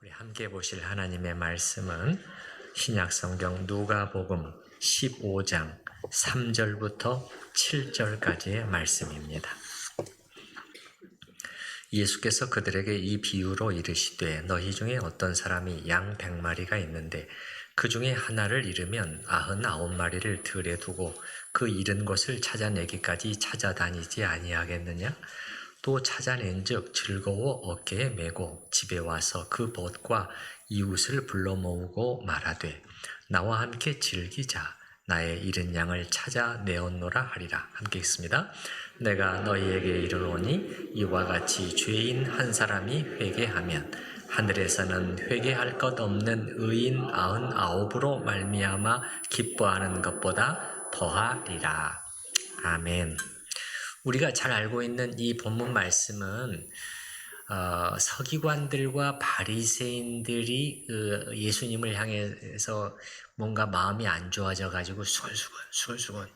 우리 함께 보실 하나님의 말씀은 신약성경 누가복음 15장 3절부터 7절까지의 말씀입니다. 예수께서 그들에게 이 비유로 이르시되 너희 중에 어떤 사람이 양 100마리가 있는데 그 중에 하나를 잃으면 99마리를 들에 두고 그 잃은 것을 찾아내기까지 찾아다니지 아니하겠느냐? 또 찾아낸즉 즐거워 어깨에 메고 집에 와서 그 벗과 이웃을 불러 모으고 말하되 나와 함께 즐기자. 나의 잃은 양을 찾아내었노라 하리라. 함께 읽습니다. 내가 너희에게 이르노니 이와 같이 죄인 한 사람이 회개하면 하늘에서는 회개할 것 없는 의인 99으로 말미암아 기뻐하는 것보다 더하리라. 아멘. 우리가 잘 알고 있는 이 본문 말씀은 서기관들과 바리새인들이 예수님을 향해서 뭔가 마음이 안 좋아져 가지고 수근수근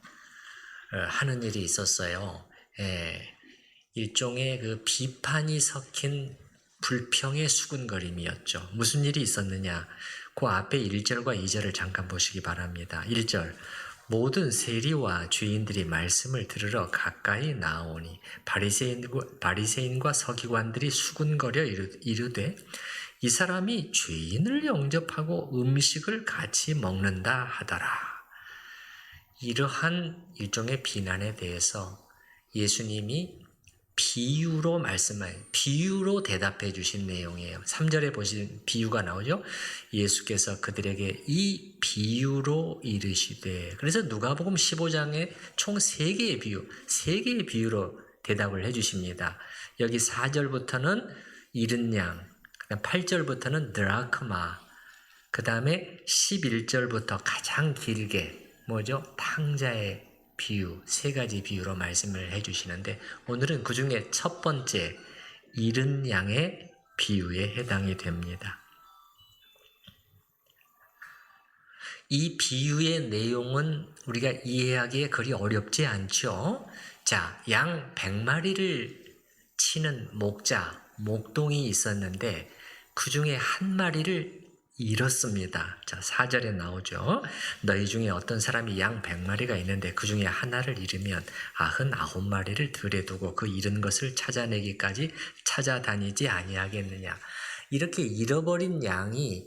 하는 일이 있었어요. 일종의 그 비판이 섞인 불평의 수군거림이었죠. 무슨 일이 있었느냐? 그 앞에 1절과 2절을 잠깐 보시기 바랍니다. 1절 모든 세리와 죄인들이 말씀을 들으러 가까이 나오니 바리새인과 서기관들이 수군거려 이르되 이 사람이 죄인을 영접하고 음식을 같이 먹는다 하더라. 이러한 일종의 비난에 대해서 예수님이 비유로 대답해 주신 내용이에요. 3절에 보신 비유가 나오죠. 예수께서 그들에게 이 비유로 이르시되, 그래서 누가복음 15장에 총 3개의 비유로 대답을 해 주십니다. 여기 4절부터는 잃은 양, 8절부터는 드라크마, 그 다음에 11절부터 가장 길게 뭐죠? 탕자의 비유, 3가지 비유로 말씀을 해주시는데 오늘은 그 중에 첫 번째 잃은 양의 비유에 해당이 됩니다. 이 비유의 내용은 우리가 이해하기에 그리 어렵지 않죠? 자, 양 100마리를 치는 목동이 있었는데 그 중에 한 마리를 잃었습니다. 자, 4절에 나오죠. 너희 중에 어떤 사람이 양 100마리가 있는데 그 중에 하나를 잃으면 99마리를 들에 두고 그 잃은 것을 찾아내기까지 찾아다니지 아니하겠느냐. 이렇게 잃어버린 양이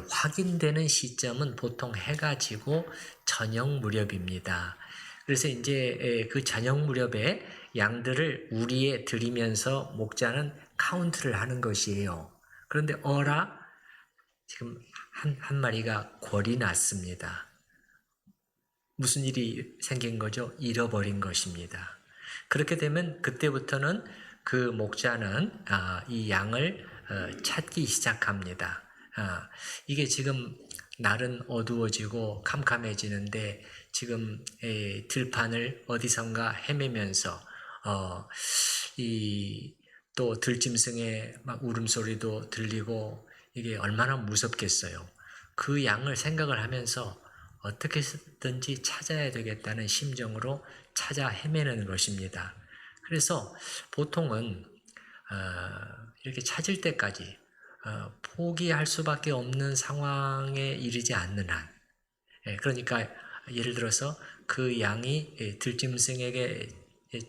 확인되는 시점은 보통 해가 지고 저녁 무렵입니다. 그래서 이제 그 저녁 무렵에 양들을 우리에 들이면서 목자는 카운트를 하는 것이에요. 그런데 지금 한 마리가 궐이 났습니다. 무슨 일이 생긴 거죠? 잃어버린 것입니다. 그렇게 되면 그때부터는 그 목자는 이 양을 찾기 시작합니다. 이게 지금 날은 어두워지고 캄캄해지는데 지금 들판을 어디선가 헤매면서 또 들짐승의 막 울음소리도 들리고 이게 얼마나 무섭겠어요. 그 양을 생각을 하면서 어떻게든지 찾아야 되겠다는 심정으로 찾아 헤매는 것입니다. 그래서 보통은 이렇게 찾을 때까지 포기할 수밖에 없는 상황에 이르지 않는 한, 그러니까 예를 들어서 그 양이 들짐승에게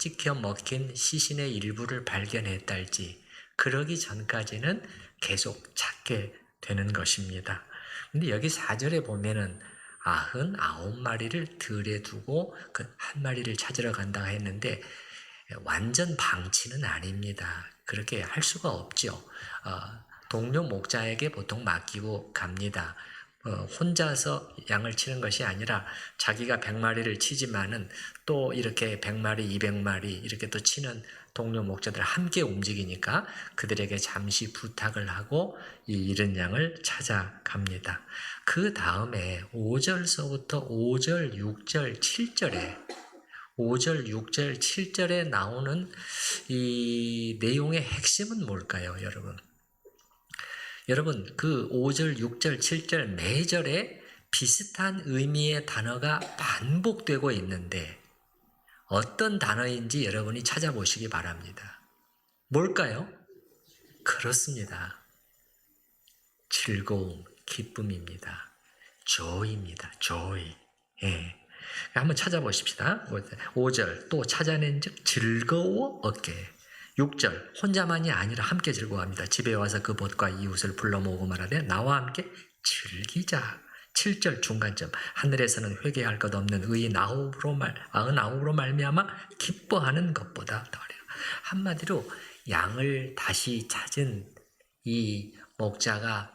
찍혀 먹힌 시신의 일부를 발견했다 할지 그러기 전까지는 계속 찾게 되는 것입니다. 근데 여기 4절에 보면은 99마리를 들에 두고 그 한 마리를 찾으러 간다 했는데 완전 방치는 아닙니다. 그렇게 할 수가 없죠. 동료 목자에게 보통 맡기고 갑니다. 혼자서 양을 치는 것이 아니라 자기가 100마리를 치지만은 또 이렇게 100마리, 200마리 이렇게 또 치는 동료 목자들 함께 움직이니까 그들에게 잠시 부탁을 하고 이 잃은 양을 찾아갑니다. 그 다음에 5절서부터 5절, 6절, 7절에 5절, 6절, 7절에 나오는 이 내용의 핵심은 뭘까요, 여러분? 여러분, 그 5절, 6절, 7절 매절에 비슷한 의미의 단어가 반복되고 있는데 어떤 단어인지 여러분이 찾아보시기 바랍니다. 뭘까요? 그렇습니다. 즐거움, 기쁨입니다. joy입니다. joy. 예. 한번 찾아보십시다. 5절 또 찾아낸 즉 즐거워 얻게. 6절 혼자만이 아니라 함께 즐거워합니다. 집에 와서 그 벗과 이웃을 불러 모으고 말하되 나와 함께 즐기자. 7절 중간점 하늘에서는 회개할 것 없는 의인 99으로 말미암아 기뻐하는 것보다 더하리라. 한마디로 양을 다시 찾은 이 목자가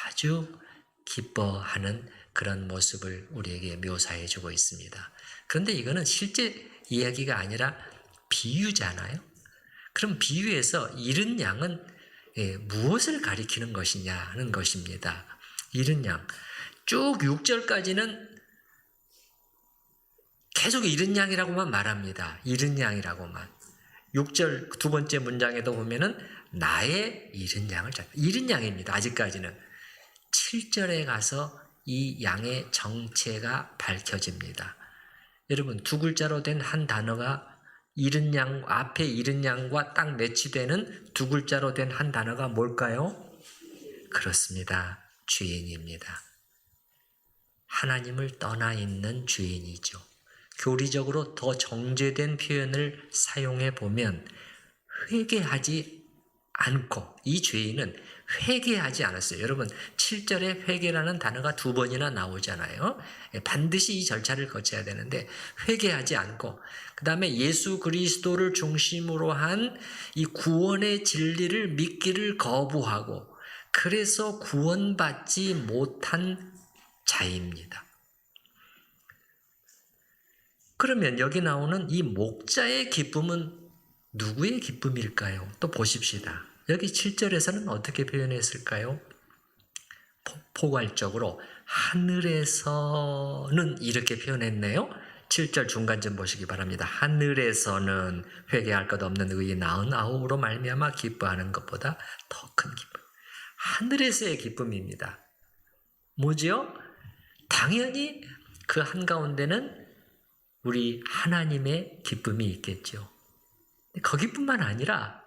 아주 기뻐하는 그런 모습을 우리에게 묘사해 주고 있습니다. 그런데 이거는 실제 이야기가 아니라 비유잖아요. 그럼 비유에서 잃은 양은 무엇을 가리키는 것이냐 하는 것입니다. 잃은 양. 쭉 6절까지는 계속 잃은 양이라고만 말합니다. 잃은 양이라고만. 6절 두 번째 문장에도 보면은 나의 잃은 양을 찾다. 잃은 양입니다. 아직까지는. 7절에 가서 이 양의 정체가 밝혀집니다. 여러분 두 글자로 된 한 단어가 잃은 양 앞에 잃은 양과 딱 매치되는 두 글자로 된 한 단어가 뭘까요? 그렇습니다. 주인입니다. 하나님을 떠나 있는 주인이죠. 교리적으로 더 정제된 표현을 사용해 보면 회개하지 않고 이 죄인은 회개하지 않았어요. 여러분 7절에 회개라는 단어가 두 번이나 나오잖아요. 반드시 이 절차를 거쳐야 되는데 회개하지 않고 그 다음에 예수 그리스도를 중심으로 한 이 구원의 진리를 믿기를 거부하고 그래서 구원받지 못한 자입니다. 그러면 여기 나오는 이 목자의 기쁨은 누구의 기쁨일까요? 또 보십시다. 여기 7절에서는 어떻게 표현했을까요? 포괄적으로 하늘에서는 이렇게 표현했네요. 7절 중간쯤 보시기 바랍니다. 하늘에서는 회개할 것 없는 의인 99으로 말미암아 기뻐하는 것보다 더 큰 기쁨. 하늘에서의 기쁨입니다. 뭐지요? 당연히 그 한가운데는 우리 하나님의 기쁨이 있겠죠. 거기뿐만 아니라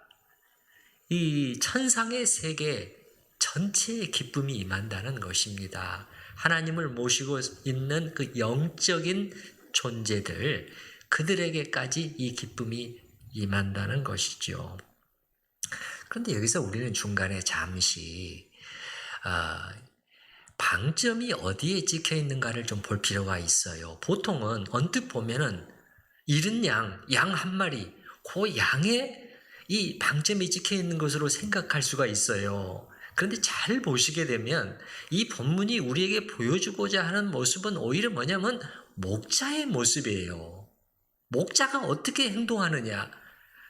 이 천상의 세계 전체의 기쁨이 임한다는 것입니다. 하나님을 모시고 있는 그 영적인 존재들, 그들에게까지 이 기쁨이 임한다는 것이죠. 그런데 여기서 우리는 중간에 잠시 방점이 어디에 찍혀 있는가를 좀 볼 필요가 있어요. 보통은 언뜻 보면은 잃은 양 한 마리, 그 양에 이 방점이 찍혀 있는 것으로 생각할 수가 있어요. 그런데 잘 보시게 되면 이 본문이 우리에게 보여주고자 하는 모습은 오히려 뭐냐면 목자의 모습이에요. 목자가 어떻게 행동하느냐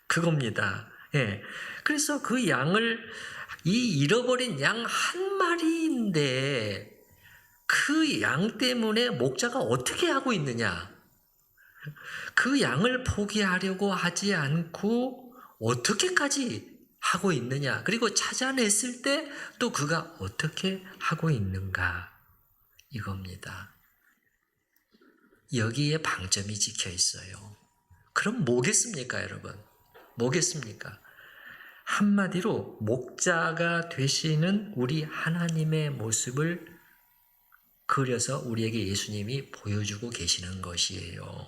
그겁니다. 예. 그래서 그 양을 이 잃어버린 양 한 마리인데 그 양 때문에 목자가 어떻게 하고 있느냐? 그 양을 포기하려고 하지 않고 어떻게까지 하고 있느냐? 그리고 찾아냈을 때 또 그가 어떻게 하고 있는가? 이겁니다. 여기에 방점이 찍혀 있어요. 그럼 뭐겠습니까, 여러분? 뭐겠습니까? 한마디로 목자가 되시는 우리 하나님의 모습을 그려서 우리에게 예수님이 보여주고 계시는 것이에요.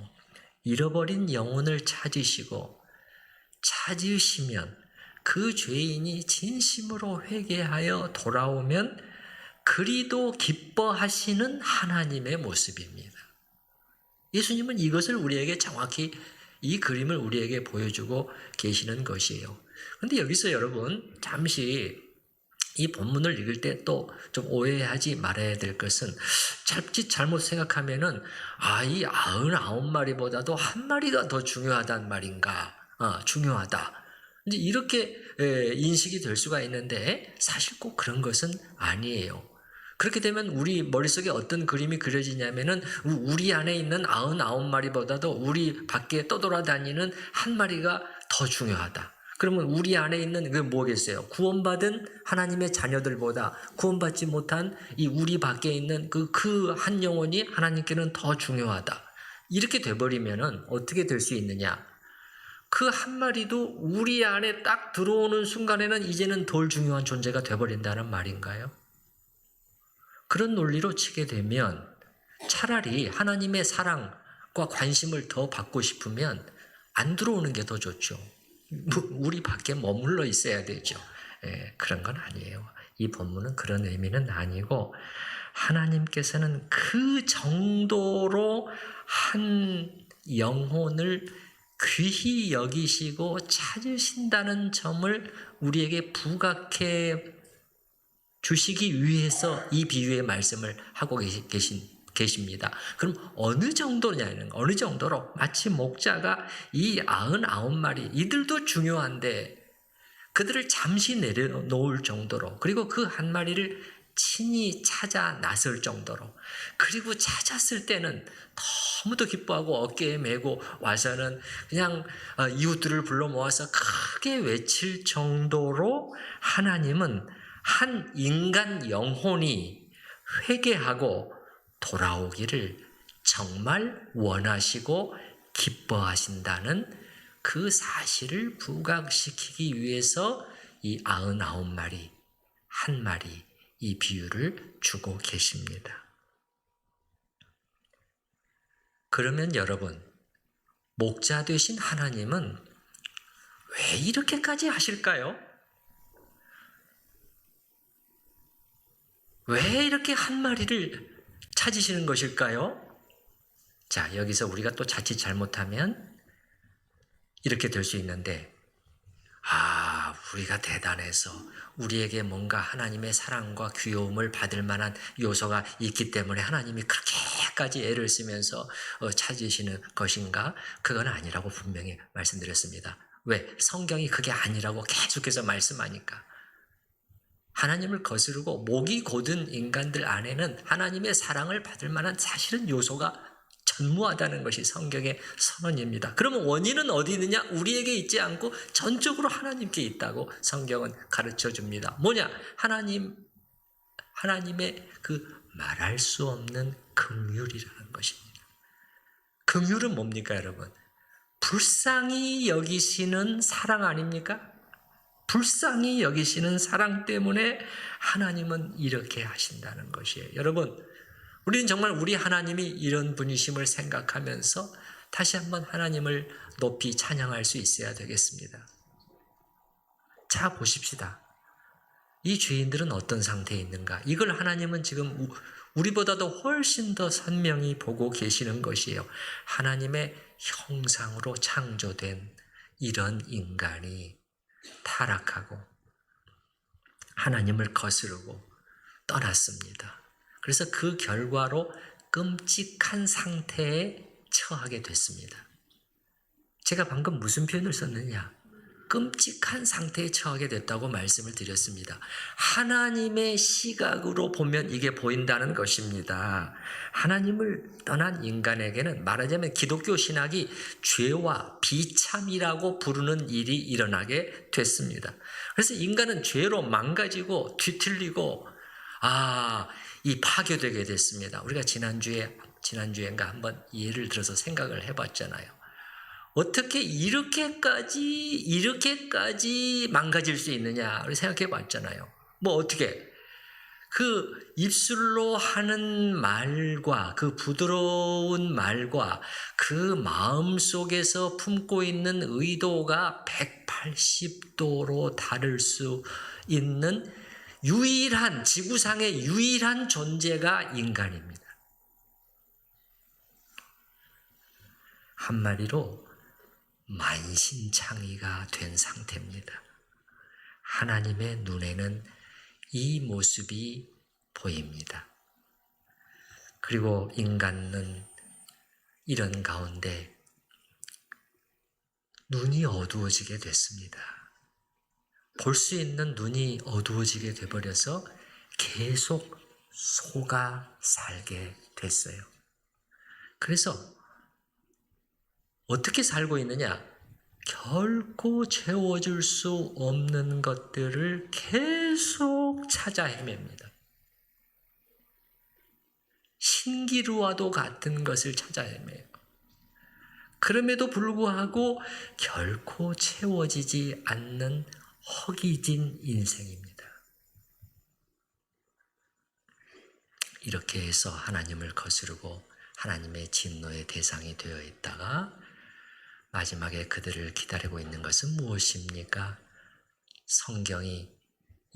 잃어버린 영혼을 찾으시고 찾으시면 그 죄인이 진심으로 회개하여 돌아오면 그리도 기뻐하시는 하나님의 모습입니다. 예수님은 이것을 우리에게 정확히 이 그림을 우리에게 보여주고 계시는 것이에요. 그런데 여기서 여러분 잠시 이 본문을 읽을 때 또 좀 오해하지 말아야 될 것은 잘못 생각하면은 이 99마리보다도 한 마리가 더 중요하단 말인가? 중요하다. 이제 이렇게 인식이 될 수가 있는데 사실 꼭 그런 것은 아니에요. 그렇게 되면 우리 머릿속에 어떤 그림이 그려지냐면은 우리 안에 있는 99마리보다도 우리 밖에 떠돌아다니는 한 마리가 더 중요하다. 그러면 우리 안에 있는 그 뭐겠어요? 구원받은 하나님의 자녀들보다 구원받지 못한 이 우리 밖에 있는 그 한 영혼이 하나님께는 더 중요하다. 이렇게 돼버리면은 어떻게 될 수 있느냐? 그 한 마리도 우리 안에 딱 들어오는 순간에는 이제는 덜 중요한 존재가 돼버린다는 말인가요? 그런 논리로 치게 되면 차라리 하나님의 사랑과 관심을 더 받고 싶으면 안 들어오는 게 더 좋죠. 우리 밖에 머물러 있어야 되죠. 그런 건 아니에요. 이 본문은 그런 의미는 아니고 하나님께서는 그 정도로 한 영혼을 귀히 여기시고 찾으신다는 점을 우리에게 부각해 주시기 위해서 이 비유의 말씀을 하고 계십니다. 그럼 어느 정도로 마치 목자가 이 99마리 이들도 중요한데 그들을 잠시 내려놓을 정도로, 그리고 그 한 마리를 친히 찾아 나설 정도로, 그리고 찾았을 때는 너무도 기뻐하고 어깨에 메고 와서는 그냥 이웃들을 불러 모아서 크게 외칠 정도로 하나님은 한 인간 영혼이 회개하고 돌아오기를 정말 원하시고 기뻐하신다는 그 사실을 부각시키기 위해서 이 99마리, 한 마리 이 비유를 주고 계십니다. 그러면 여러분, 목자 되신 하나님은 왜 이렇게까지 하실까요? 왜 이렇게 한 마리를 찾으시는 것일까요? 자, 여기서 우리가 또 자칫 잘못하면 이렇게 될 수 있는데, 우리가 대단해서 우리에게 뭔가 하나님의 사랑과 귀여움을 받을 만한 요소가 있기 때문에 하나님이 그렇게까지 애를 쓰면서 찾으시는 것인가? 그건 아니라고 분명히 말씀드렸습니다. 왜? 성경이 그게 아니라고 계속해서 말씀하니까. 하나님을 거스르고 목이 곧은 인간들 안에는 하나님의 사랑을 받을 만한 사실은 요소가 전무하다는 것이 성경의 선언입니다. 그러면 원인은 어디 있느냐? 우리에게 있지 않고 전적으로 하나님께 있다고 성경은 가르쳐 줍니다. 뭐냐? 하나님의 그 말할 수 없는 긍휼이라는 것입니다. 긍휼은 뭡니까, 여러분? 불쌍히 여기시는 사랑 아닙니까? 불쌍히 여기시는 사랑 때문에 하나님은 이렇게 하신다는 것이에요. 여러분, 우리는 정말 우리 하나님이 이런 분이심을 생각하면서 다시 한번 하나님을 높이 찬양할 수 있어야 되겠습니다. 자, 보십시다. 이 죄인들은 어떤 상태에 있는가? 이걸 하나님은 지금 우리보다도 훨씬 더 선명히 보고 계시는 것이에요. 하나님의 형상으로 창조된 이런 인간이 타락하고 하나님을 거스르고 떠났습니다. 그래서 그 결과로 끔찍한 상태에 처하게 됐습니다. 제가 방금 무슨 표현을 썼느냐? 끔찍한 상태에 처하게 됐다고 말씀을 드렸습니다. 하나님의 시각으로 보면 이게 보인다는 것입니다. 하나님을 떠난 인간에게는 말하자면 기독교 신학이 죄와 비참이라고 부르는 일이 일어나게 됐습니다. 그래서 인간은 죄로 망가지고 뒤틀리고 이 파괴되게 됐습니다. 우리가 지난주엔가 한번 예를 들어서 생각을 해봤잖아요. 어떻게 이렇게까지 망가질 수 있느냐 우리 생각해 봤잖아요. 어떻게 그 입술로 하는 말과 그 부드러운 말과 그 마음 속에서 품고 있는 의도가 180도로 다를 수 있는 지구상의 유일한 존재가 인간입니다. 한마디로 만신창이가 된 상태입니다. 하나님의 눈에는 이 모습이 보입니다. 그리고 인간은 이런 가운데 눈이 어두워지게 됐습니다. 볼 수 있는 눈이 어두워지게 돼버려서 계속 속아 살게 됐어요. 그래서 어떻게 살고 있느냐? 결코 채워줄 수 없는 것들을 계속 찾아 헤맵니다. 신기루와도 같은 것을 찾아 헤매요. 그럼에도 불구하고 결코 채워지지 않는 허기진 인생입니다. 이렇게 해서 하나님을 거스르고 하나님의 진노의 대상이 되어 있다가 마지막에 그들을 기다리고 있는 것은 무엇입니까? 성경이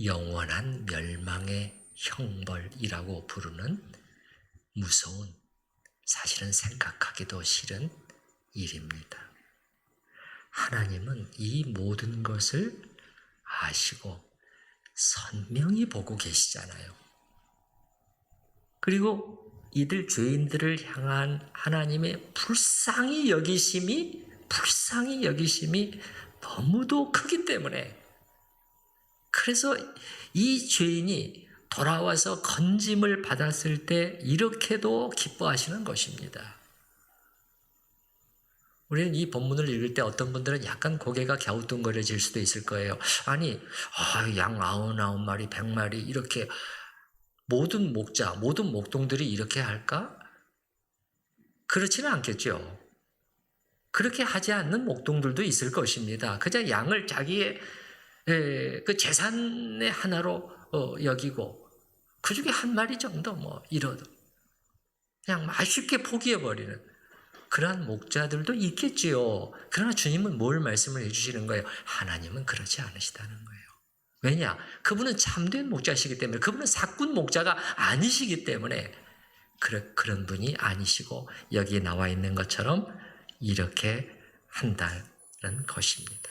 영원한 멸망의 형벌이라고 부르는 무서운, 사실은 생각하기도 싫은 일입니다. 하나님은 이 모든 것을 아시고 선명히 보고 계시잖아요. 그리고 이들 죄인들을 향한 하나님의 불쌍히 여기심이 너무도 크기 때문에, 그래서 이 죄인이 돌아와서 건짐을 받았을 때 이렇게도 기뻐하시는 것입니다. 우리는 이 본문을 읽을 때 어떤 분들은 약간 고개가 갸우뚱거려질 수도 있을 거예요. 아니, 양 99마리, 100마리 이렇게 모든 목자, 모든 목동들이 이렇게 할까? 그렇지는 않겠죠. 그렇게 하지 않는 목동들도 있을 것입니다. 그저 양을 자기의 그 재산의 하나로 여기고 그 중에 한 마리 정도 이러도 그냥 쉽게 포기해버리는 그러한 목자들도 있겠지요. 그러나 주님은 뭘 말씀을 해주시는 거예요? 하나님은 그렇지 않으시다는 거예요. 왜냐? 그분은 참된 목자시기 때문에, 그분은 사꾼 목자가 아니시기 때문에 그런 분이 아니시고 여기에 나와 있는 것처럼 이렇게 한다는 것입니다.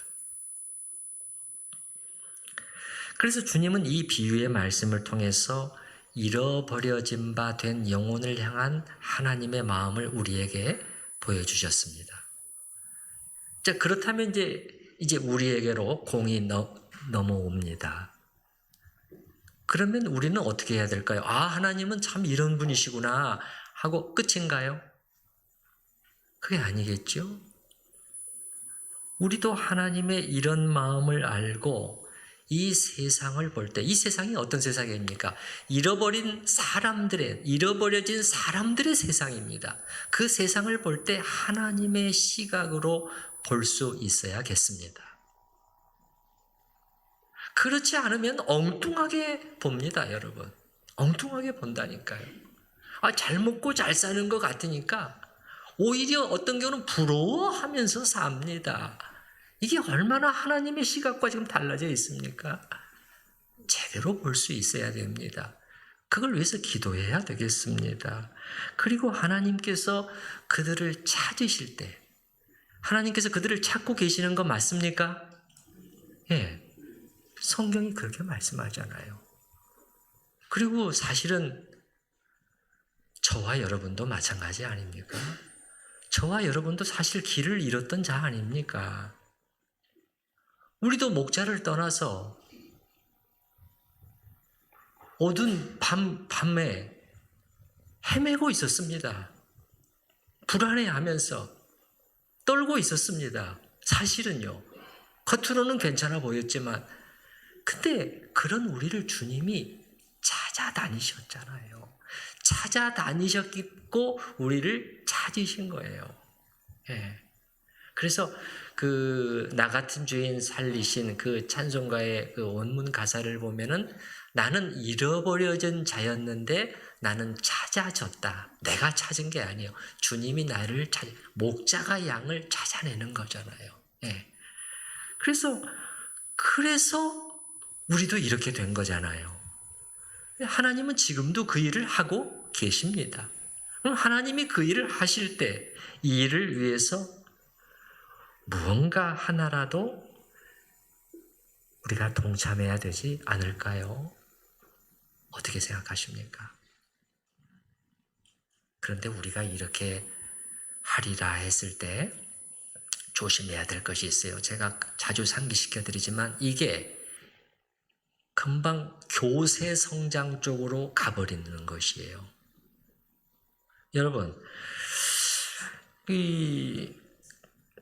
그래서 주님은 이 비유의 말씀을 통해서 잃어버려진 바 된 영혼을 향한 하나님의 마음을 우리에게 보여주셨습니다. 자, 그렇다면 이제 우리에게로 공이 넘어옵니다. 그러면 우리는 어떻게 해야 될까요? 하나님은 참 이런 분이시구나 하고 끝인가요? 그게 아니겠죠? 우리도 하나님의 이런 마음을 알고 이 세상을 볼 때, 이 세상이 어떤 세상입니까? 잃어버려진 사람들의 세상입니다. 그 세상을 볼 때 하나님의 시각으로 볼 수 있어야겠습니다. 그렇지 않으면 엉뚱하게 봅니다, 여러분. 엉뚱하게 본다니까요. 잘 먹고 잘 사는 것 같으니까 오히려 어떤 경우는 부러워하면서 삽니다. 이게 얼마나 하나님의 시각과 지금 달라져 있습니까? 제대로 볼 수 있어야 됩니다. 그걸 위해서 기도해야 되겠습니다. 그리고 하나님께서 그들을 찾으실 때, 하나님께서 그들을 찾고 계시는 거 맞습니까? 예. 성경이 그렇게 말씀하잖아요. 그리고 사실은 저와 여러분도 마찬가지 아닙니까? 저와 여러분도 사실 길을 잃었던 자 아닙니까? 우리도 목자를 떠나서 어두운 밤에 헤매고 있었습니다. 불안해하면서 떨고 있었습니다. 사실은요. 겉으로는 괜찮아 보였지만, 근데 그런 우리를 주님이 찾아다니셨잖아요. 찾아다니셨고 우리를 찾으신 거예요. 예. 그래서 나 같은 죄인 살리신 그 찬송가의 그 원문 가사를 보면은 나는 잃어버려진 자였는데 나는 찾아졌다. 내가 찾은 게 아니에요. 주님이 나를 목자가 양을 찾아내는 거잖아요. 예. 그래서 우리도 이렇게 된 거잖아요. 하나님은 지금도 그 일을 하고 계십니다. 그럼 하나님이 그 일을 하실 때 이 일을 위해서 무언가 하나라도 우리가 동참해야 되지 않을까요? 어떻게 생각하십니까? 그런데 우리가 이렇게 하리라 했을 때 조심해야 될 것이 있어요. 제가 자주 상기시켜 드리지만 이게 금방 교세 성장 쪽으로 가버리는 것이에요. 여러분,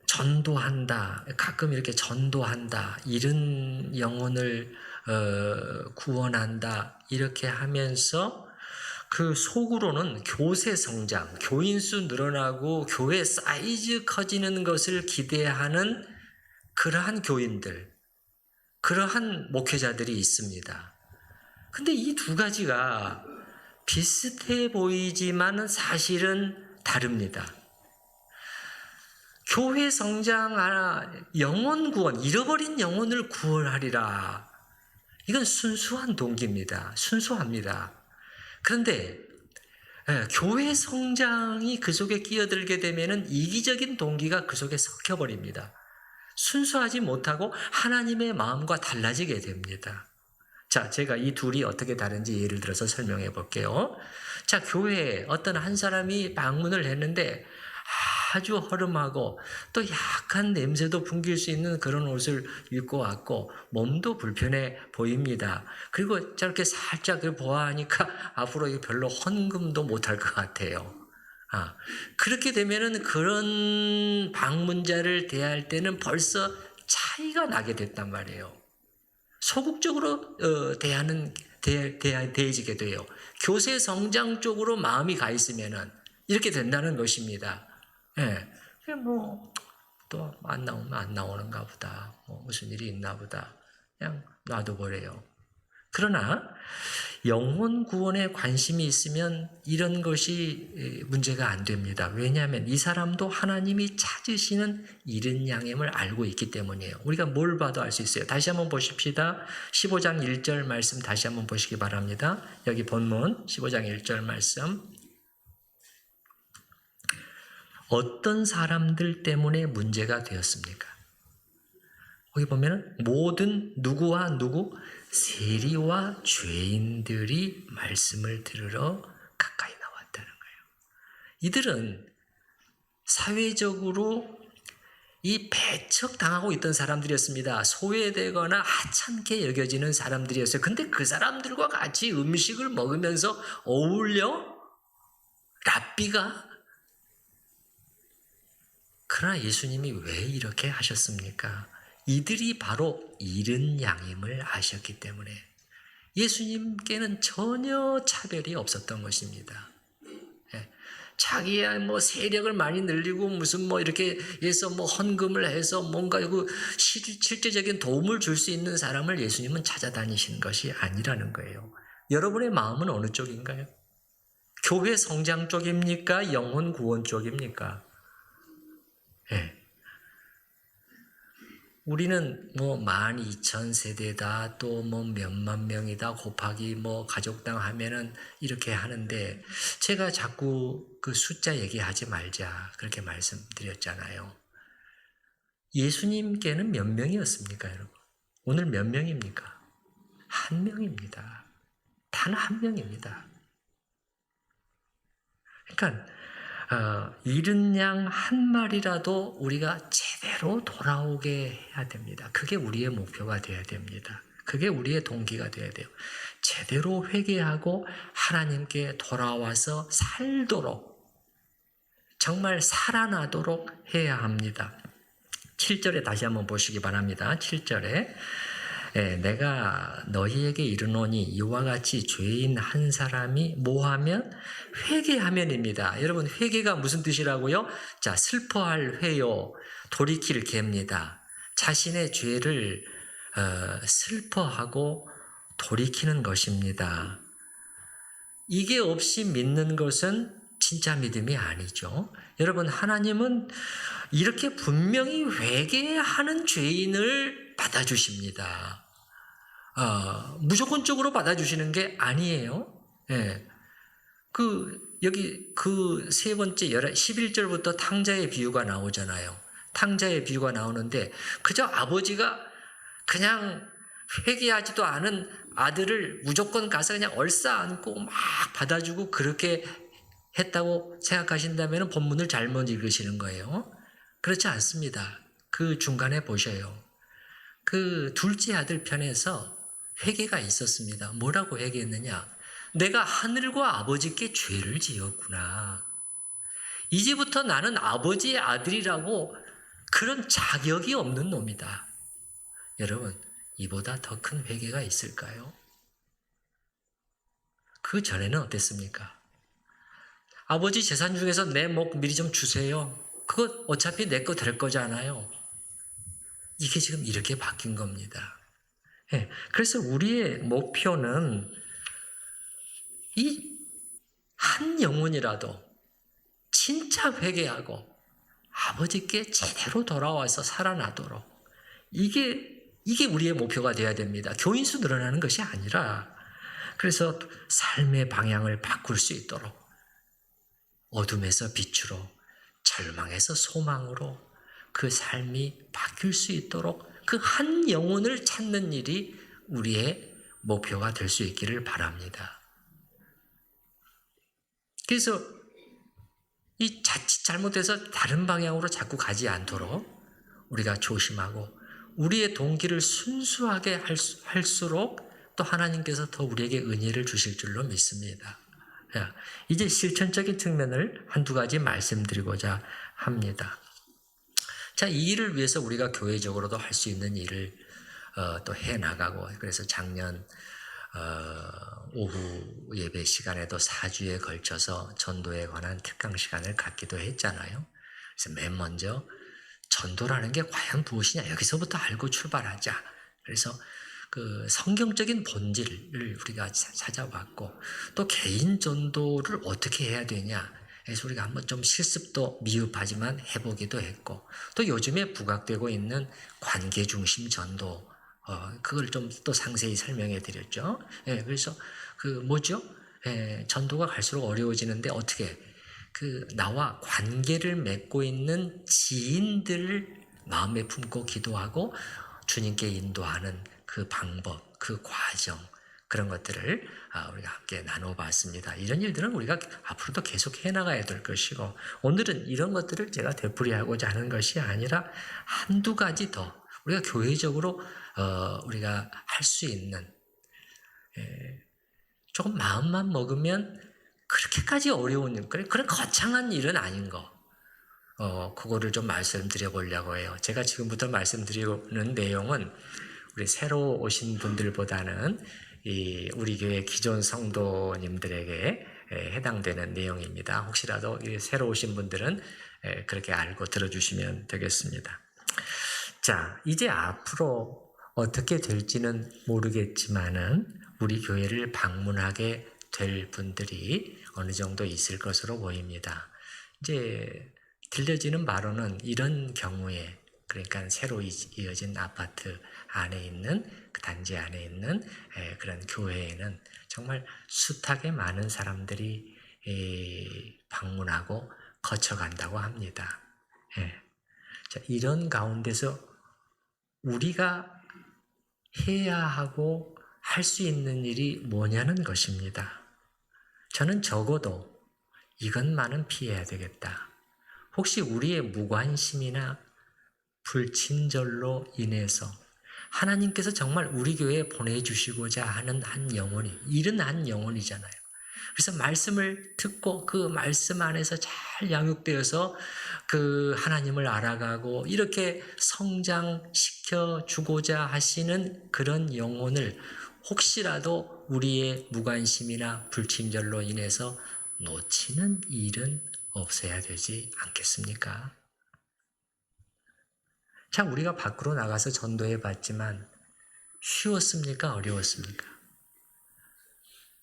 전도한다, 가끔 이렇게 전도한다, 이런 영혼을 구원한다, 이렇게 하면서 그 속으로는 교세 성장, 교인 수 늘어나고 교회 사이즈 커지는 것을 기대하는 그러한 교인들, 그러한 목회자들이 있습니다. 근데 이 두 가지가 비슷해 보이지만 사실은 다릅니다. 교회 성장, 영혼 구원, 잃어버린 영혼을 구원하리라. 이건 순수한 동기입니다. 순수합니다. 그런데 교회 성장이 그 속에 끼어들게 되면 이기적인 동기가 그 속에 섞여버립니다. 순수하지 못하고 하나님의 마음과 달라지게 됩니다. 자, 제가 이 둘이 어떻게 다른지 예를 들어서 설명해 볼게요. 자, 교회에 어떤 한 사람이 방문을 했는데 아주 허름하고 또 약간 냄새도 풍길 수 있는 그런 옷을 입고 왔고 몸도 불편해 보입니다. 그리고 저렇게 살짝 보아하니까 앞으로 별로 헌금도 못할 것 같아요. 그렇게 되면은 그런 방문자를 대할 때는 벌써 차이가 나게 됐단 말이에요. 소극적으로 대해지게 돼요. 교세 성장 쪽으로 마음이 가 있으면은 이렇게 된다는 것입니다. 예, 또 안 나오면 안 나오는가 보다. 무슨 일이 있나 보다. 그냥 놔둬버려요. 그러나 영혼 구원에 관심이 있으면 이런 것이 문제가 안 됩니다. 왜냐하면 이 사람도 하나님이 찾으시는 잃은 양임을 알고 있기 때문이에요. 우리가 뭘 봐도 알 수 있어요. 다시 한번 보십시다. 15장 1절 말씀 다시 한번 보시기 바랍니다. 여기 본문 15장 1절 말씀. 어떤 사람들 때문에 문제가 되었습니까? 거기 보면은 모든 누구와 누구? 세리와 죄인들이 말씀을 들으러 가까이 나왔다는 거예요. 이들은 사회적으로 이 배척당하고 있던 사람들이었습니다. 소외되거나 하찮게 여겨지는 사람들이었어요. 근데 그 사람들과 같이 음식을 먹으면서 어울려 랍비가 그러나 예수님이 왜 이렇게 하셨습니까? 이들이 바로 잃은 양임을 아셨기 때문에 예수님께는 전혀 차별이 없었던 것입니다. 자기야 세력을 많이 늘리고 무슨 이렇게 해서 헌금을 해서 뭔가 실제적인 도움을 줄 수 있는 사람을 예수님은 찾아다니시는 것이 아니라는 거예요. 여러분의 마음은 어느 쪽인가요? 교회 성장 쪽입니까? 영혼 구원 쪽입니까? 우리는 12,000세대다 또 몇만 명이다 곱하기 가족당 하면은 이렇게 하는데 제가 자꾸 그 숫자 얘기하지 말자 그렇게 말씀드렸잖아요. 예수님께는 몇 명이었습니까, 여러분? 오늘 몇 명입니까? 한 명입니다. 단 한 명입니다. 그러니까 잃은 양 한 마리라도 우리가 제대로 돌아오게 해야 됩니다. 그게 우리의 목표가 되어야 됩니다. 그게 우리의 동기가 되어야 돼요. 제대로 회개하고 하나님께 돌아와서 살도록 정말 살아나도록 해야 합니다. 7절에 다시 한번 보시기 바랍니다. 7절에 내가 너희에게 이르노니 이와 같이 죄인 한 사람이 뭐하면 회개하면입니다. 여러분 회개가 무슨 뜻이라고요? 자, 슬퍼할 회요 돌이킬 개입니다. 자신의 죄를 슬퍼하고 돌이키는 것입니다. 이게 없이 믿는 것은 진짜 믿음이 아니죠. 여러분 하나님은 이렇게 분명히 회개하는 죄인을 받아주십니다. 무조건적으로 받아주시는 게 아니에요. 여기 세 번째 11절부터 탕자의 비유가 나오잖아요. 탕자의 비유가 나오는데 그저 아버지가 그냥 회개하지도 않은 아들을 무조건 가서 그냥 얼싸안고 막 받아주고 그렇게 했다고 생각하신다면 본문을 잘못 읽으시는 거예요. 그렇지 않습니다. 그 중간에 보셔요. 그 둘째 아들 편에서 회개가 있었습니다. 뭐라고 회개했느냐? 내가 하늘과 아버지께 죄를 지었구나. 이제부터 나는 아버지의 아들이라고 그런 자격이 없는 놈이다. 여러분, 이보다 더 큰 회개가 있을까요? 그 전에는 어땠습니까? 아버지 재산 중에서 내 목 미리 좀 주세요. 그거 어차피 내 거 될 거잖아요. 이게 지금 이렇게 바뀐 겁니다. 그래서 우리의 목표는 이 영혼이라도 진짜 회개하고 아버지께 제대로 돌아와서 살아나도록 이게 우리의 목표가 되어야 됩니다. 교인수 늘어나는 것이 아니라 그래서 삶의 방향을 바꿀 수 있도록 어둠에서 빛으로 절망에서 소망으로 그 삶이 바뀔 수 있도록 그 한 영혼을 찾는 일이 우리의 목표가 될 수 있기를 바랍니다. 그래서 이 자칫 잘못해서 다른 방향으로 자꾸 가지 않도록 우리가 조심하고 우리의 동기를 순수하게 할수록 또 하나님께서 더 우리에게 은혜를 주실 줄로 믿습니다. 이제 실천적인 측면을 한두 가지 말씀드리고자 합니다. 자, 이 일을 위해서 우리가 교회적으로도 할 수 있는 일을 또 해나가고 그래서 작년 오후 예배 시간에도 4주에 걸쳐서 전도에 관한 특강 시간을 갖기도 했잖아요. 그래서 맨 먼저 전도라는 게 과연 무엇이냐 여기서부터 알고 출발하자. 그래서 그 성경적인 본질을 우리가 찾아봤고 또 개인 전도를 어떻게 해야 되냐. 그래서 우리가 한번 좀 실습도 미흡하지만 해보기도 했고 또 요즘에 부각되고 있는 관계 중심 전도 그걸 좀 또 상세히 설명해 드렸죠. 그래서 그 뭐죠? 전도가 갈수록 어려워지는데 어떻게 그 나와 관계를 맺고 있는 지인들을 마음에 품고 기도하고 주님께 인도하는 그 방법, 그 과정 그런 것들을 우리가 함께 나눠봤습니다. 이런 일들은 우리가 앞으로도 계속 해나가야 될 것이고 오늘은 이런 것들을 제가 되풀이하고자 하는 것이 아니라 한두 가지 더 우리가 교회적으로 우리가 할 수 있는 조금 마음만 먹으면 그렇게까지 어려운 일, 그런 거창한 일은 아닌 거 그거를 좀 말씀드려 보려고 해요. 제가 지금부터 말씀드리는 내용은 우리 새로 오신 분들보다는 우리 교회 기존 성도님들에게 해당되는 내용입니다. 혹시라도 새로 오신 분들은 그렇게 알고 들어주시면 되겠습니다. 자, 이제 앞으로 어떻게 될지는 모르겠지만은 우리 교회를 방문하게 될 분들이 어느 정도 있을 것으로 보입니다. 이제 들려지는 바로는 이런 경우에 그러니까 새로 이어진 아파트 안에 있는 그 단지 안에 있는 그런 교회에는 정말 숱하게 많은 사람들이 방문하고 거쳐간다고 합니다. 자, 이런 가운데서 우리가 해야 하고 할 수 있는 일이 뭐냐는 것입니다. 저는 적어도 이것만은 피해야 되겠다. 혹시 우리의 무관심이나 불친절로 인해서 하나님께서 정말 우리 교회에 보내주시고자 하는 한 영혼이 이른 한 영혼이잖아요. 그래서 말씀을 듣고 그 말씀 안에서 잘 양육되어서 그 하나님을 알아가고 이렇게 성장시켜 주고자 하시는 그런 영혼을 혹시라도 우리의 무관심이나 불친절로 인해서 놓치는 일은 없어야 되지 않겠습니까? 참 우리가 밖으로 나가서 전도해 봤지만 쉬웠습니까? 어려웠습니까?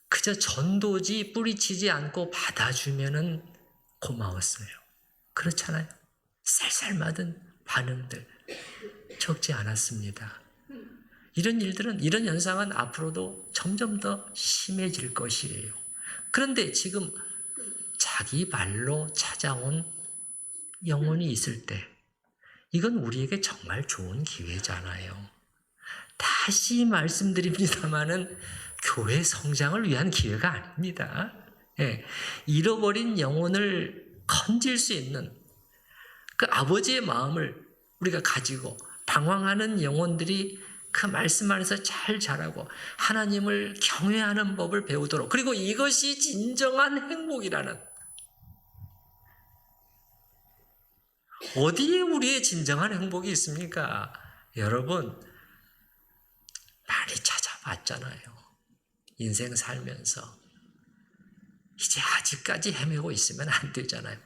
그저 전도지 뿌리치지 않고 받아주면은 고마웠어요. 그렇잖아요. 쌀쌀맞은 반응들 적지 않았습니다. 이런 일들은 이런 현상은 앞으로도 점점 더 심해질 것이에요. 그런데 지금 자기 발로 찾아온 영혼이 있을 때 이건 우리에게 정말 좋은 기회잖아요. 다시 말씀드립니다마는 교회 성장을 위한 기회가 아닙니다. 잃어버린 영혼을 건질 수 있는 그 아버지의 마음을 우리가 가지고 방황하는 영혼들이 그 말씀 안에서 잘 자라고 하나님을 경외하는 법을 배우도록 그리고 이것이 진정한 행복이라는 어디에 우리의 진정한 행복이 있습니까? 여러분 많이 찾아봤잖아요. 인생 살면서 이제 아직까지 헤매고 있으면 안 되잖아요.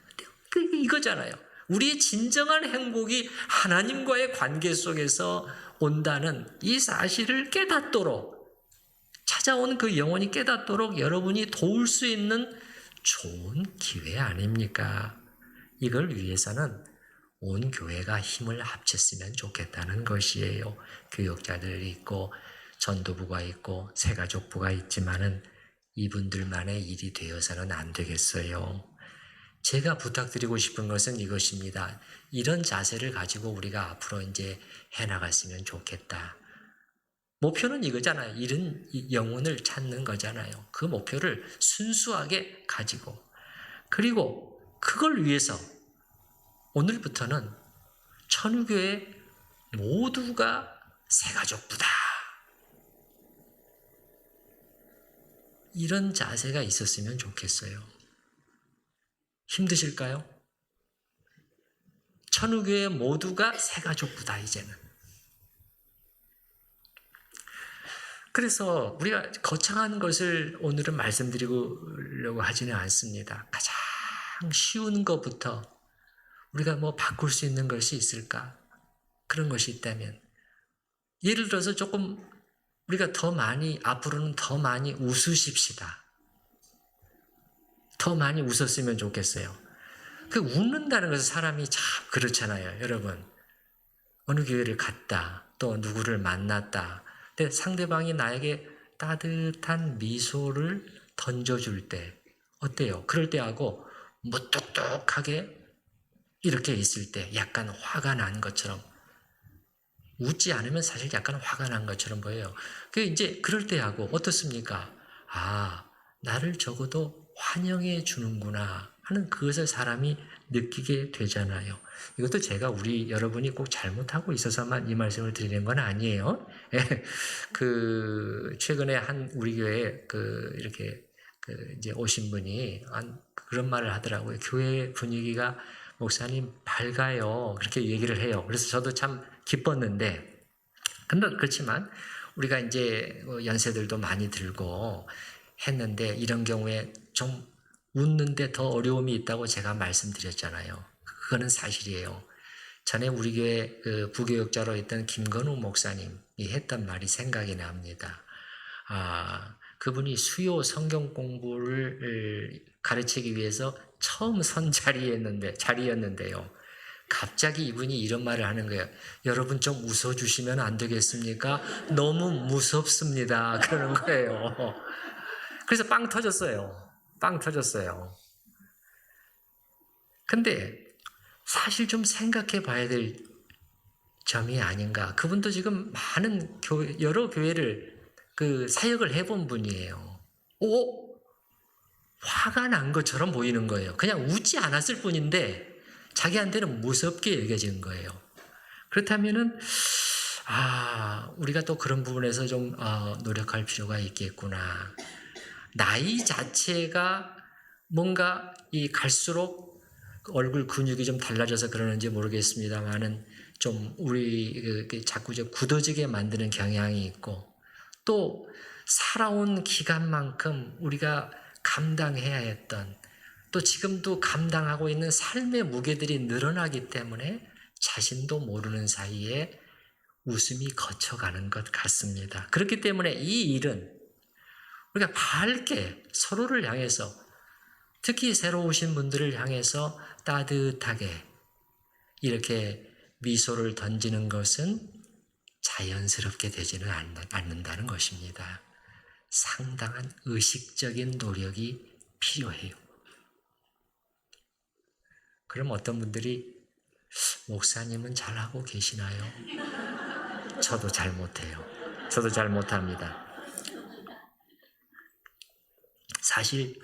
이거잖아요. 우리의 진정한 행복이 하나님과의 관계 속에서 온다는 이 사실을 깨닫도록 찾아온 그 영혼이 깨닫도록 여러분이 도울 수 있는 좋은 기회 아닙니까? 이걸 위해서는 온 교회가 힘을 합쳤으면 좋겠다는 것이에요. 교역자들이 있고 전도부가 있고 새가족부가 있지만은 이분들만의 일이 되어서는 안 되겠어요. 제가 부탁드리고 싶은 것은 이것입니다. 이런 자세를 가지고 우리가 앞으로 이제 해나갔으면 좋겠다. 목표는 이거잖아요. 이런 영혼을 찾는 거잖아요. 그 목표를 순수하게 가지고, 그리고 그걸 위해서 오늘부터는 천우교회 모두가 새가족부다. 이런 자세가 있었으면 좋겠어요. 힘드실까요? 천우교회 모두가 새가족부다, 이제는. 그래서 우리가 거창한 것을 오늘은 말씀드리려고 하지는 않습니다. 가장 쉬운 것부터 우리가 뭐 바꿀 수 있는 것이 있을까? 그런 것이 있다면, 예를 들어서 조금 우리가 더 많이, 앞으로는 더 많이 웃으십시다. 더 많이 웃었으면 좋겠어요. 그 웃는다는 것은 사람이 참 그렇잖아요, 여러분. 어느 교회를 갔다, 또 누구를 만났다. 근데 상대방이 나에게 따뜻한 미소를 던져줄 때 어때요? 그럴 때하고 무뚝뚝하게 이렇게 있을 때 약간 화가 난 것처럼, 웃지 않으면 사실 약간 화가 난 것처럼 보여요. 그 이제 그럴 때하고 어떻습니까? 아, 나를 적어도 환영해 주는구나 하는 그것을 사람이 느끼게 되잖아요. 이것도 제가 우리 여러분이 꼭 잘못하고 있어서만 이 말씀을 드리는 건 아니에요. 그 최근에 한 우리 교회에 이렇게 이제 오신 분이 그런 말을 하더라고요. 교회 분위기가 목사님 밝아요. 그렇게 얘기를 해요. 그래서 저도 참 기뻤는데, 근데 그렇지만 우리가 이제 연세들도 많이 들고 했는데 이런 경우에 좀 웃는데 더 어려움이 있다고 제가 말씀드렸잖아요. 그거는 사실이에요. 전에 우리 교회 부교역자로 있던 김건우 목사님이 했던 말이 생각이 납니다. 그분이 수요 성경 공부를 가르치기 위해서 처음 선 자리였는데요. 갑자기 이분이 이런 말을 하는 거예요. 여러분 좀 웃어주시면 안 되겠습니까? 너무 무섭습니다. 그러는 거예요. 그래서 빵 터졌어요. 빵 터졌어요. 근데 사실 좀 생각해 봐야 될 점이 아닌가. 그분도 지금 많은 여러 교회를 사역을 해본 분이에요. 화가 난 것처럼 보이는 거예요. 그냥 웃지 않았을 뿐인데 자기한테는 무섭게 여겨진 거예요. 그렇다면은 우리가 또 그런 부분에서 좀 노력할 필요가 있겠구나. 나이 자체가 뭔가 갈수록 얼굴 근육이 좀 달라져서 그러는지 모르겠습니다만은 좀 우리 자꾸 굳어지게 만드는 경향이 있고, 또 살아온 기간만큼 우리가 감당해야 했던, 또 지금도 감당하고 있는 삶의 무게들이 늘어나기 때문에 자신도 모르는 사이에 웃음이 거쳐가는 것 같습니다. 그렇기 때문에 이 일은 우리가 밝게 서로를 향해서, 특히 새로 오신 분들을 향해서 따뜻하게 이렇게 미소를 던지는 것은 자연스럽게 되지는 않는다는 것입니다. 상당한 의식적인 노력이 필요해요. 그럼 어떤 분들이 목사님은 잘하고 계시나요? 저도 잘 못해요. 저도 잘 못합니다. 사실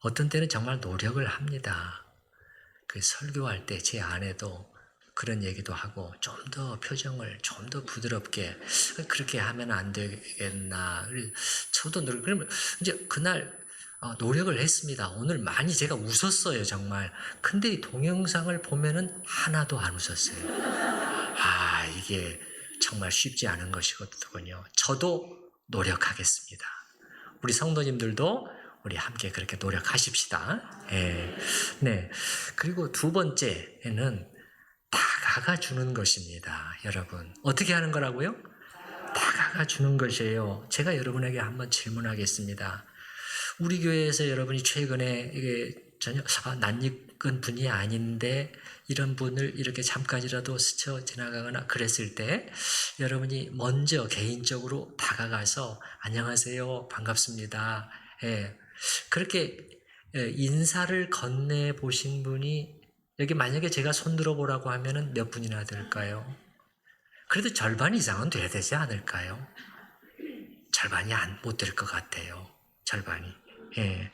어떤 때는 정말 노력을 합니다. 설교할 때 제 아내도 그런 얘기도 하고, 좀 더 표정을 좀 더 부드럽게, 그렇게 하면 안 되겠나. 저도 그러면 이제 그날 노력을 했습니다. 오늘 많이 제가 웃었어요, 정말. 근데 이 동영상을 보면은 하나도 안 웃었어요. 이게 정말 쉽지 않은 것이거든요. 저도 노력하겠습니다. 우리 성도님들도 우리 함께 그렇게 노력하십시다. 네. 그리고 두 번째는 다가가 주는 것입니다. 여러분, 어떻게 하는 거라고요? 다가가 주는 것이에요. 제가 여러분에게 한번 질문하겠습니다. 우리 교회에서 여러분이 최근에 이게 전혀 낯익은 분이 아닌데 이런 분을 이렇게 잠깐이라도 스쳐 지나가거나 그랬을 때 여러분이 먼저 개인적으로 다가가서 안녕하세요, 반갑습니다. 예, 그렇게 인사를 건네 보신 분이 여기 만약에 제가 손들어 보라고 하면은 몇 분이나 될까요? 그래도 절반 이상은 돼야 되지 않을까요? 절반이 못 될 것 같아요. 절반이. 예.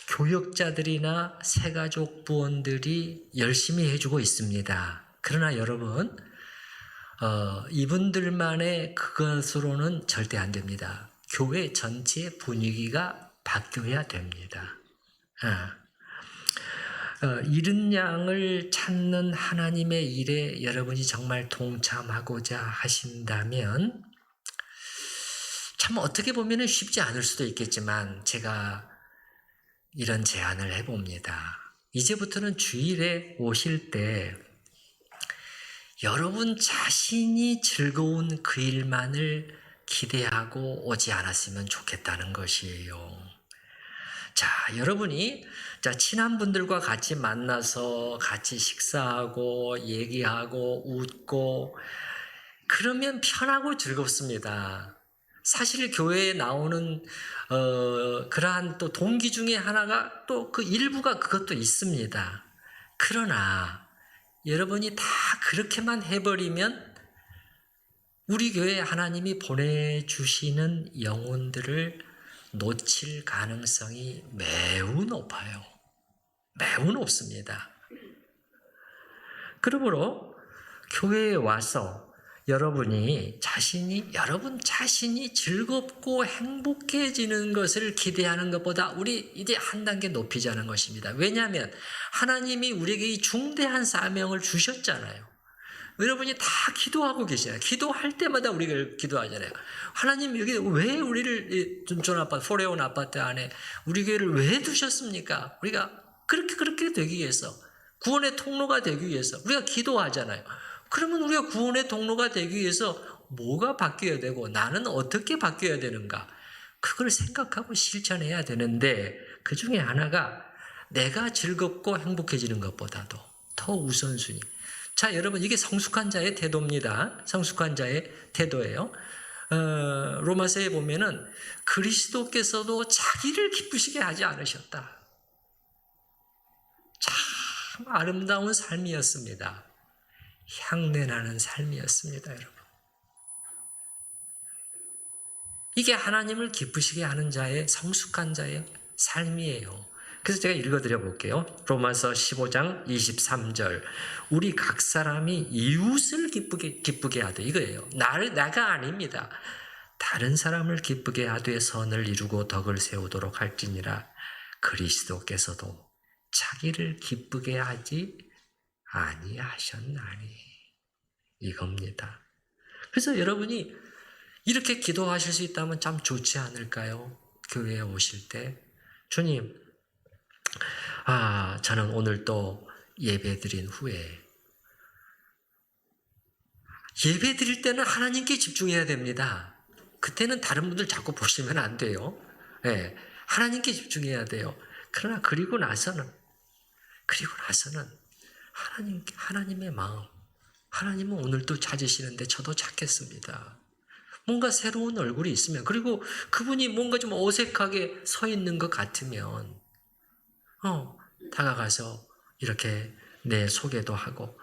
교역자들이나 새가족 부원들이 열심히 해주고 있습니다. 그러나 여러분, 이분들만의 그것으로는 절대 안 됩니다. 교회 전체의 분위기가 바뀌어야 됩니다. 잃은 양을 찾는 하나님의 일에 여러분이 정말 동참하고자 하신다면 참 어떻게 보면 쉽지 않을 수도 있겠지만 제가 이런 제안을 해봅니다. 이제부터는 주일에 오실 때 여러분 자신이 즐거운 그 일만을 기대하고 오지 않았으면 좋겠다는 것이에요. 자, 여러분이 친한 분들과 같이 만나서 같이 식사하고 얘기하고 웃고 그러면 편하고 즐겁습니다. 사실 교회에 나오는 그러한 또 동기 중에 하나가 또 그 일부가 그것도 있습니다. 그러나 여러분이 다 그렇게만 해버리면 우리 교회에 하나님이 보내주시는 영혼들을 놓칠 가능성이 매우 높아요. 매우 높습니다. 그러므로 교회에 와서 여러분 자신이 즐겁고 행복해지는 것을 기대하는 것보다 우리 이제 한 단계 높이자는 것입니다. 왜냐하면 하나님이 우리에게 이 중대한 사명을 주셨잖아요. 여러분이 다 기도하고 계시잖아요. 기도할 때마다 우리가 기도하잖아요. 하나님 여기 왜 우리를 존 아파트, 포레온 아파트 안에 우리 교회를 왜 두셨습니까? 우리가 그렇게 되기 위해서, 구원의 통로가 되기 위해서 우리가 기도하잖아요. 그러면 우리가 구원의 통로가 되기 위해서 뭐가 바뀌어야 되고 나는 어떻게 바뀌어야 되는가? 그걸 생각하고 실천해야 되는데 그 중에 하나가 내가 즐겁고 행복해지는 것보다도 더 우선순위. 자, 여러분 이게 성숙한 자의 태도입니다. 성숙한 자의 태도예요. 로마서에 보면은 그리스도께서도 자기를 기쁘시게 하지 않으셨다. 참 아름다운 삶이었습니다. 향내나는 삶이었습니다, 여러분. 이게 하나님을 기쁘시게 하는 자의 성숙한 자의 삶이에요. 그래서 제가 읽어드려 볼게요. 로마서 15장 23절. 우리 각 사람이 이웃을 기쁘게 하되 이거예요. 나가 아닙니다. 다른 사람을 기쁘게 하되 선을 이루고 덕을 세우도록 할지니라. 그리스도께서도 자기를 기쁘게 하지 아니하셨나니. 이겁니다. 그래서 여러분이 이렇게 기도하실 수 있다면 참 좋지 않을까요? 교회에 오실 때 주님, 저는 오늘 또 예배 드린 후에 예배 드릴 때는 하나님께 집중해야 됩니다. 그때는 다른 분들 자꾸 보시면 안 돼요. 네, 하나님께 집중해야 돼요. 그러나 그리고 나서는 하나님의 마음, 하나님은 오늘도 찾으시는데 저도 찾겠습니다. 뭔가 새로운 얼굴이 있으면, 그리고 그분이 뭔가 좀 어색하게 서 있는 것 같으면 다가가서 이렇게 내 소개도 하고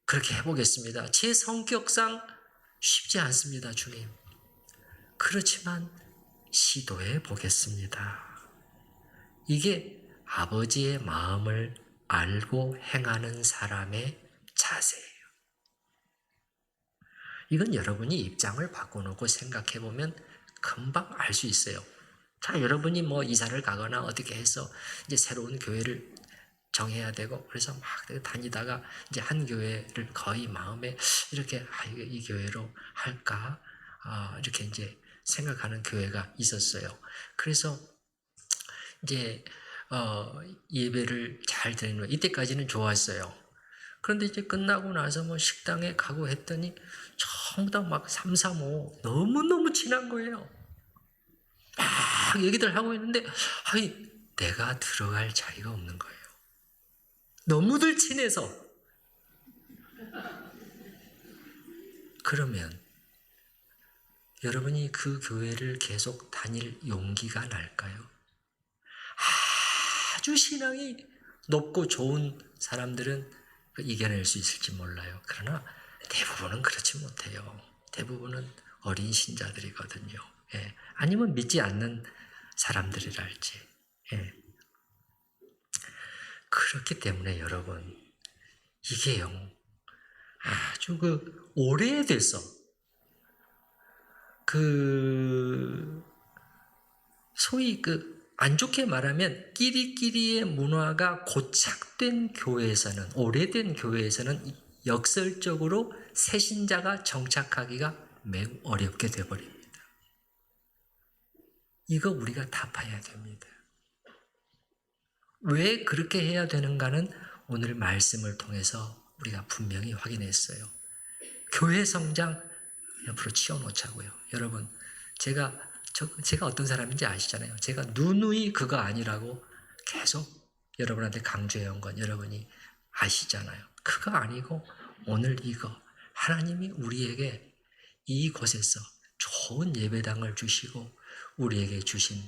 그렇게 해보겠습니다. 제 성격상 쉽지 않습니다, 주님. 그렇지만 시도해 보겠습니다. 이게 아버지의 마음을 알고 행하는 사람의 자세예요. 이건 여러분이 입장을 바꿔놓고 생각해보면 금방 알 수 있어요. 자, 여러분이 뭐 이사를 가거나 어떻게 해서 이제 새로운 교회를 정해야 되고, 그래서 막 다니다가 이제 한 교회를 거의 마음에 이렇게, 이 교회로 할까? 이렇게 이제 생각하는 교회가 있었어요. 그래서 이제, 예배를 잘 드리는 거예요. 이때까지는 좋았어요. 그런데 이제 끝나고 나서 뭐 식당에 가고 했더니 전부 다 막 3, 3, 5 너무너무 친한 거예요. 막 얘기들 하고 있는데 내가 들어갈 자리가 없는 거예요. 너무들 친해서. 그러면 여러분이 그 교회를 계속 다닐 용기가 날까요? 아주 신앙이 높고 좋은 사람들은 이겨낼 수 있을지 몰라요. 그러나 대부분은 그렇지 못해요. 대부분은 어린 신자들이거든요. 예. 아니면 믿지 않는 사람들이랄지. 예. 그렇기 때문에 여러분, 이게요, 아주 오래돼서 소위 안 좋게 말하면 끼리끼리의 문화가 고착된 교회에서는, 오래된 교회에서는 역설적으로 새신자가 정착하기가 매우 어렵게 되어버립니다. 이거 우리가 답해야 됩니다. 왜 그렇게 해야 되는가는 오늘 말씀을 통해서 우리가 분명히 확인했어요. 교회 성장 옆으로 치워놓자고요. 여러분, 제가 어떤 사람인지 아시잖아요. 제가 누누이 그거 아니라고 계속 여러분한테 강조해온 건 여러분이 아시잖아요. 그거 아니고 오늘 이거, 하나님이 우리에게 이곳에서 좋은 예배당을 주시고 우리에게 주신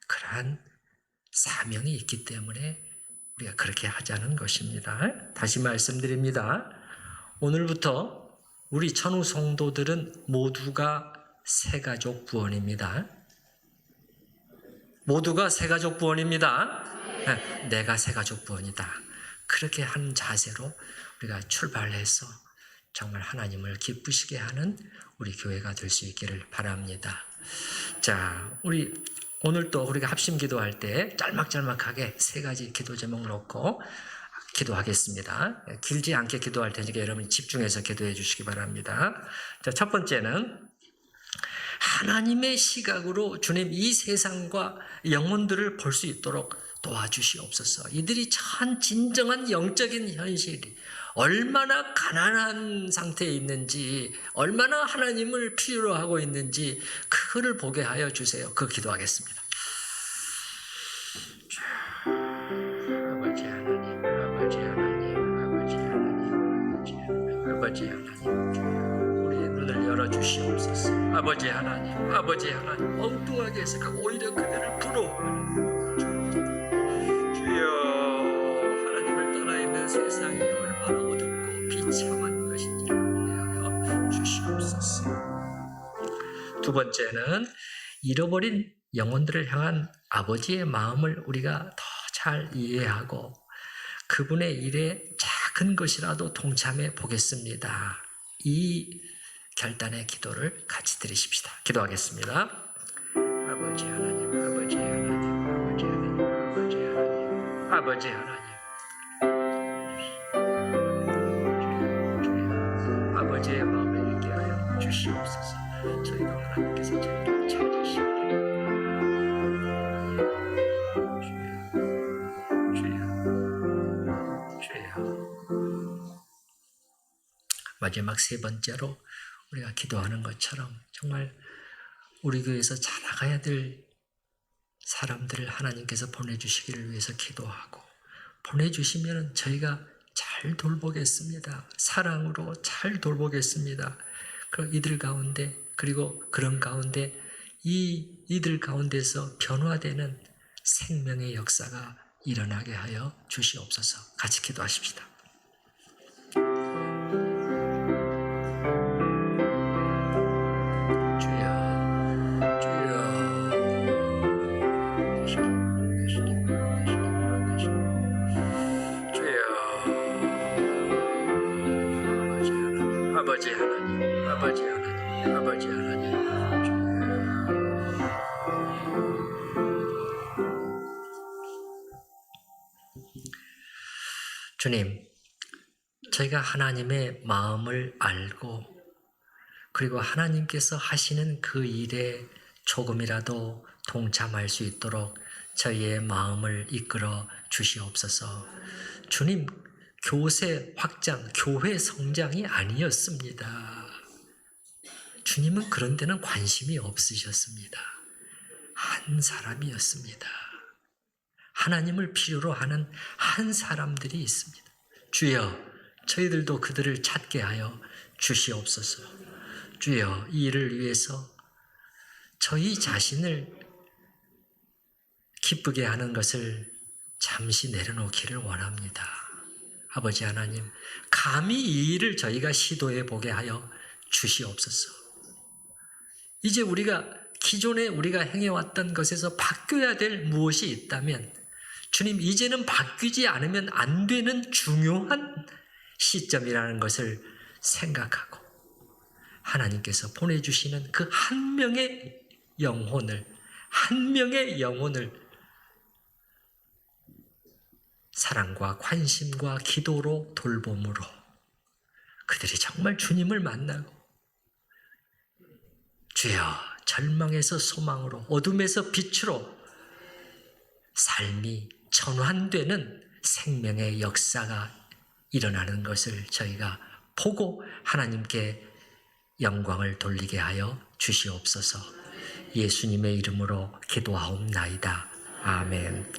그러한 사명이 있기 때문에 우리가 그렇게 하자는 것입니다. 다시 말씀드립니다. 오늘부터 우리 천우 성도들은 모두가 새가족 부원입니다. 모두가 새가족 부원입니다. 내가 새가족 부원이다. 그렇게 하는 자세로 우리가 출발해서 정말 하나님을 기쁘시게 하는 우리 교회가 될 수 있기를 바랍니다. 자, 오늘 또 우리가 합심 기도할 때 짤막짤막하게 3가지 기도 제목 놓고 기도하겠습니다. 길지 않게 기도할 테니까 여러분 집중해서 기도해 주시기 바랍니다. 자, 첫 번째는 하나님의 시각으로 주님 이 세상과 영혼들을 볼 수 있도록 도와주시옵소서. 이들이 참 진정한 영적인 현실이 얼마나 가난한 상태에 있는지, 얼마나 하나님을 필요로 하고 있는지 그거를 보게 하여 주세요. 그 기도하겠습니다. 아버지 하나님, 아버지 하나님, 아버지 하나님, 아버지 하나님, 우리의 눈을 열어주시옵소서. 아버지 하나님, 아버지 하나님, 엉뚱하게 해서 오히려 그들을 부러워하는 주여, 하나님을 떠나 있는 세상이 얼마나 어둡고 비참한 것인지를 보게 하여 주시옵소서. 두 번째는 잃어버린 영혼들을 향한 아버지의 마음을 우리가 더 잘 이해하고 그분의 일에 작은 것이라도 동참해 보겠습니다. 이 결단의 기도를 같이 드리십시다. 기도하겠습니다. 아버지 하나님, 아버지 하나님, 아버지 하나님, 아버지 하나님, 아버지 하나님, 아버지의 마음을 읽게 하여 주시옵소서. 저희도 하나님께서 저희를 찾으시고 마지막 3번째로 우리가 기도하는 것처럼 정말 우리 교회에서 자라가야 될 사람들을 하나님께서 보내주시기를 위해서 기도하고, 보내주시면 저희가 잘 돌보겠습니다. 사랑으로 잘 돌보겠습니다. 이들 가운데, 그리고 그런 가운데 이들 가운데서 변화되는 생명의 역사가 일어나게 하여 주시옵소서. 같이 기도하십시다. 아버지 하나님, 아버지 하나님, 아버지 하나님, 주님, 저희가 하나님의 마음을 알고 그리고 하나님께서 하시는 그 일에 조금이라도 동참할 수 있도록 저희의 마음을 이끌어 주시옵소서. 주님, 교세 확장, 교회 성장이 아니었습니다. 주님은 그런 데는 관심이 없으셨습니다. 한 사람이었습니다. 하나님을 필요로 하는 한 사람들이 있습니다. 주여, 저희들도 그들을 찾게 하여 주시옵소서. 주여, 이 일을 위해서 저희 자신을 기쁘게 하는 것을 잠시 내려놓기를 원합니다. 아버지 하나님, 감히 이 일을 저희가 시도해 보게 하여 주시옵소서. 이제 기존에 우리가 행해왔던 것에서 바뀌어야 될 무엇이 있다면, 주님, 이제는 바뀌지 않으면 안 되는 중요한 시점이라는 것을 생각하고 하나님께서 보내주시는 그 한 명의 영혼을 사랑과 관심과 기도로 돌봄으로 그들이 정말 주님을 만나고 주여, 절망에서 소망으로, 어둠에서 빛으로 삶이 전환되는 생명의 역사가 일어나는 것을 저희가 보고 하나님께 영광을 돌리게 하여 주시옵소서. 예수님의 이름으로 기도하옵나이다. 아멘.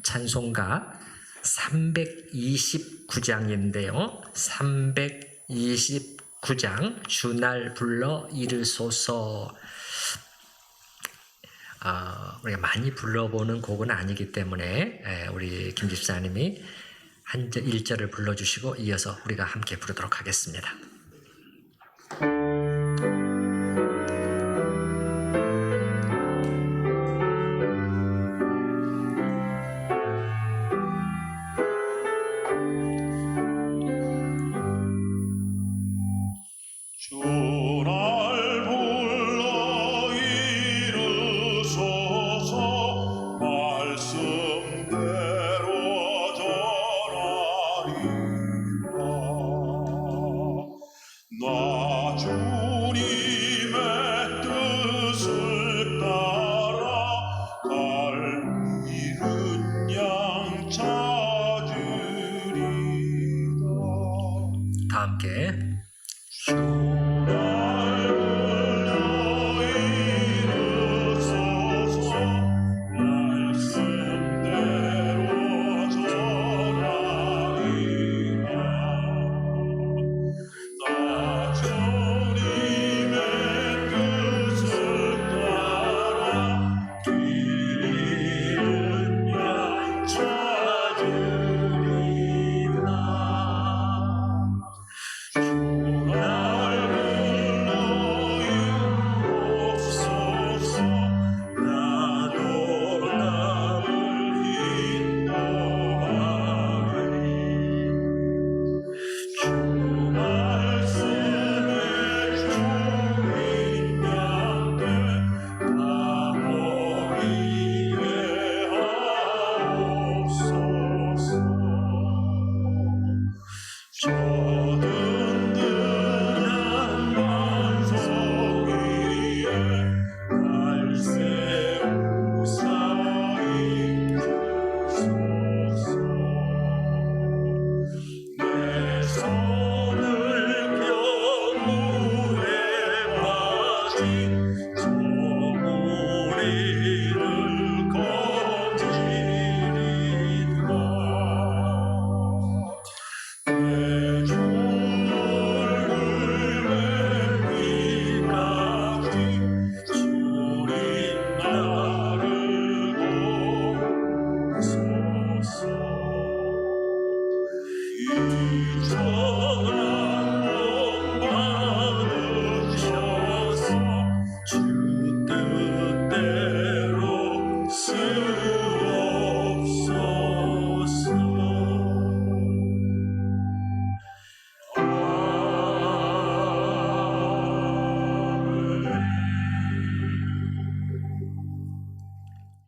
찬송가 329장인데요. 329장 주날 불러 이르소서. 우리가 많이 불러보는 곡은 아니기 때문에 우리 김 집사님이 1절을 불러주시고 이어서 우리가 함께 부르도록 하겠습니다. 다 함께 이전을